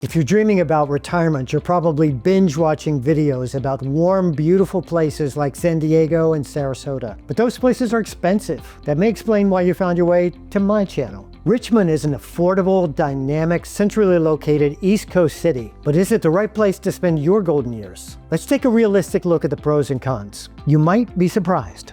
If you're dreaming about retirement, you're probably binge watching videos about warm, beautiful places like San Diego and Sarasota. But those places are expensive. That may explain why you found your way to my channel. Richmond is an affordable, dynamic, centrally located East Coast city. But is it the right place to spend your golden years? Let's take a realistic look at the pros and cons. You might be surprised.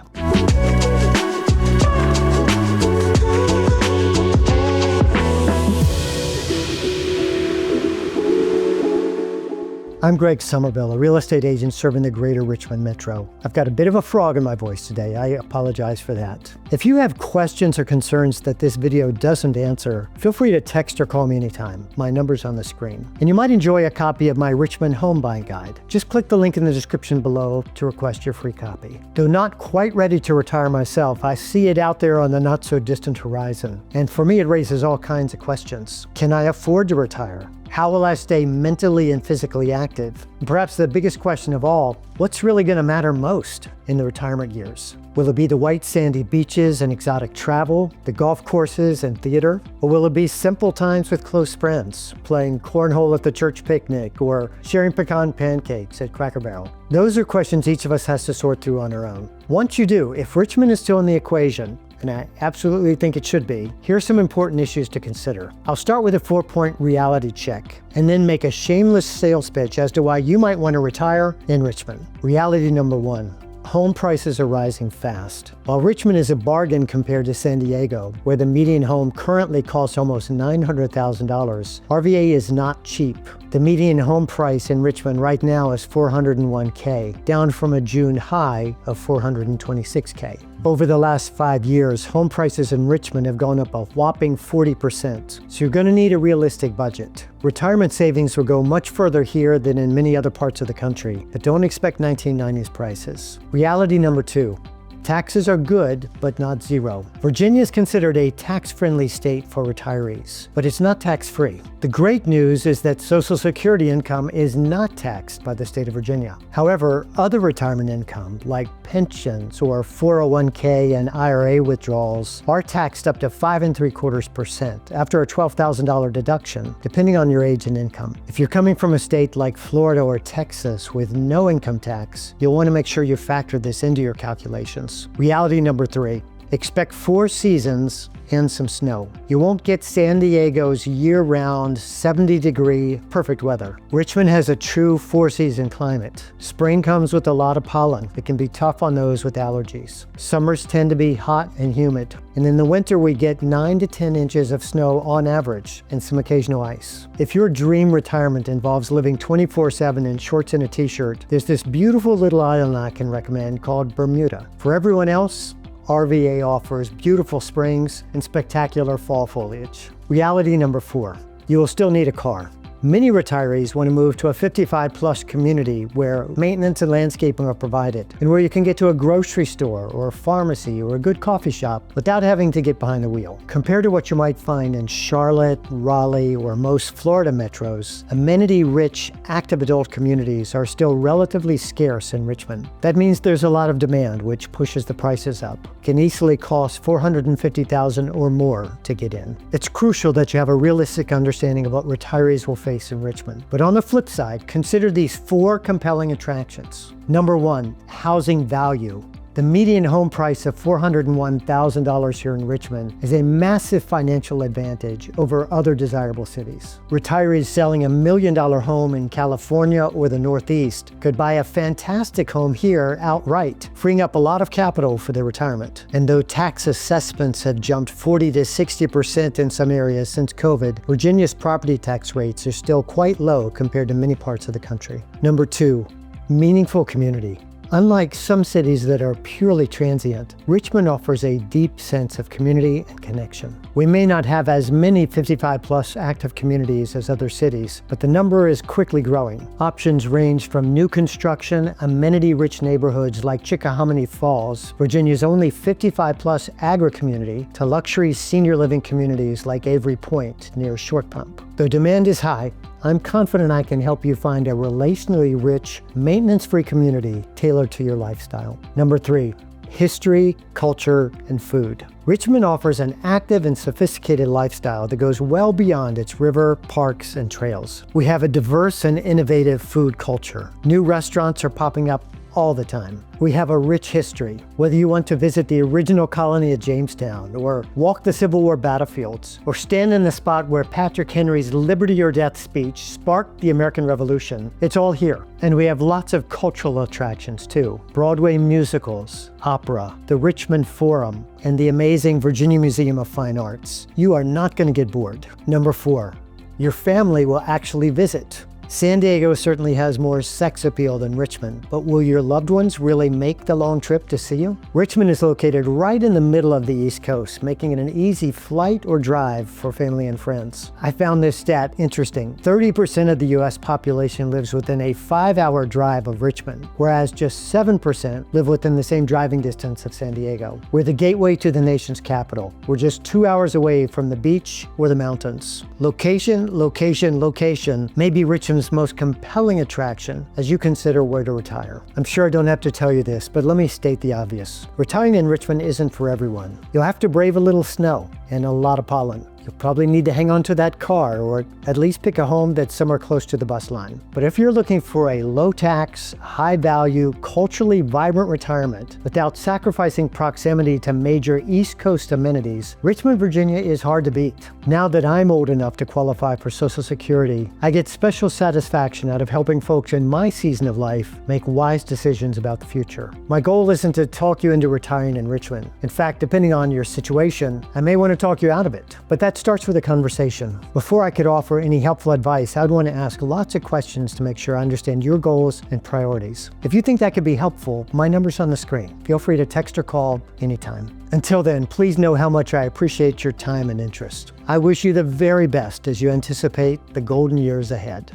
I'm Greg Somerville, a real estate agent serving the Greater Richmond Metro. I've got a bit of a frog in my voice today. I apologize for that. If you have questions or concerns that this video doesn't answer, feel free to text or call me anytime. My number's on the screen. And you might enjoy a copy of my Richmond home buying guide. Just click the link in the description below to request your free copy. Though not quite ready to retire myself, I see it out there on the not so distant horizon. And for me, it raises all kinds of questions. Can I afford to retire? How will I stay mentally and physically active? And perhaps the biggest question of all, what's really going to matter most in the retirement years? Will it be the white sandy beaches and exotic travel, the golf courses and theater? Or will it be simple times with close friends, playing cornhole at the church picnic or sharing pecan pancakes at Cracker Barrel? Those are questions each of us has to sort through on our own. Once you do, if Richmond is still in the equation, and I absolutely think it should be, here's some important issues to consider. I'll start with a 4-point reality check, and then make a shameless sales pitch as to why you might want to retire in Richmond. Reality number 1. Home prices are rising fast. While Richmond is a bargain compared to San Diego, where the median home currently costs almost $900,000, RVA is not cheap. The median home price in Richmond right now is $401K, down from a June high of $426K. Over the last 5 years, home prices in Richmond have gone up a whopping 40%, so you're going to need a realistic budget. Retirement savings will go much further here than in many other parts of the country, but don't expect 1990s prices. Reality number 2. Taxes are good, but not zero. Virginia is considered a tax-friendly state for retirees, but it's not tax-free. The great news is that Social Security income is not taxed by the state of Virginia. However, other retirement income, like pensions or 401k and IRA withdrawals, are taxed up to 5.75% after a $12,000 deduction, depending on your age and income. If you're coming from a state like Florida or Texas with no income tax, you'll want to make sure you factor this into your calculations. Reality number 3. Expect 4 seasons and some snow. You won't get San Diego's year-round 70-degree perfect weather. Richmond has a true 4-season climate. Spring comes with a lot of pollen. It can be tough on those with allergies. Summers tend to be hot and humid. And in the winter, we get 9 to 10 inches of snow on average and some occasional ice. If your dream retirement involves living 24/7 in shorts and a t-shirt, there's this beautiful little island I can recommend called Bermuda. For everyone else, RVA offers beautiful springs and spectacular fall foliage. Reality number 4. You will still need a car. Many retirees want to move to a 55-plus community where maintenance and landscaping are provided, and where you can get to a grocery store or a pharmacy or a good coffee shop without having to get behind the wheel. Compared to what you might find in Charlotte, Raleigh, or most Florida metros, amenity-rich, active adult communities are still relatively scarce in Richmond. That means there's a lot of demand, which pushes the prices up. It can easily cost $450,000 or more to get in. It's crucial that you have a realistic understanding of what retirees will face in Richmond. But on the flip side, consider these 4 compelling attractions. Number 1, housing value. The median home price of $401,000 here in Richmond is a massive financial advantage over other desirable cities. Retirees selling $1 million home in California or the Northeast could buy a fantastic home here outright, freeing up a lot of capital for their retirement. And though tax assessments have jumped 40 to 60% in some areas since COVID, Virginia's property tax rates are still quite low compared to many parts of the country. Number 2, meaningful community. Unlike some cities that are purely transient, Richmond offers a deep sense of community and connection. We may not have as many 55-plus active communities as other cities, but the number is quickly growing. Options range from new construction, amenity-rich neighborhoods like Chickahominy Falls, Virginia's only 55-plus agri-community, to luxury senior living communities like Avery Point near Short Pump. Though demand is high, I'm confident I can help you find a relationally rich, maintenance-free community tailored to your lifestyle. Number 3, history, culture, and food. Richmond offers an active and sophisticated lifestyle that goes well beyond its river, parks, and trails. We have a diverse and innovative food culture. New restaurants are popping up all the time. We have a rich history. Whether you want to visit the original colony of Jamestown, or walk the Civil War battlefields, or stand in the spot where Patrick Henry's Liberty or Death speech sparked the American Revolution, it's all here. And we have lots of cultural attractions too. Broadway musicals, opera, the Richmond Forum, and the amazing Virginia Museum of Fine Arts. You are not going to get bored. Number 4, your family will actually visit. San Diego certainly has more sex appeal than Richmond, but will your loved ones really make the long trip to see you? Richmond is located right in the middle of the East Coast, making it an easy flight or drive for family and friends. I found this stat interesting. 30% of the US population lives within a 5-hour drive of Richmond, whereas just 7% live within the same driving distance of San Diego. We're the gateway to the nation's capital. We're just 2 hours away from the beach or the mountains. Location, location, location may be Richmond's most compelling attraction as you consider where to retire. I'm sure I don't have to tell you this, but let me state the obvious. Retiring in Richmond isn't for everyone. You'll have to brave a little snow and a lot of pollen. You'll probably need to hang on to that car, or at least pick a home that's somewhere close to the bus line. But if you're looking for a low-tax, high-value, culturally vibrant retirement without sacrificing proximity to major East Coast amenities, Richmond, Virginia is hard to beat. Now that I'm old enough to qualify for Social Security, I get special satisfaction out of helping folks in my season of life make wise decisions about the future. My goal isn't to talk you into retiring in Richmond. In fact, depending on your situation, I may want to talk you out of it. But that starts with a conversation. Before I could offer any helpful advice, I'd want to ask lots of questions to make sure I understand your goals and priorities. If you think that could be helpful, my number's on the screen. Feel free to text or call anytime. Until then, please know how much I appreciate your time and interest. I wish you the very best as you anticipate the golden years ahead.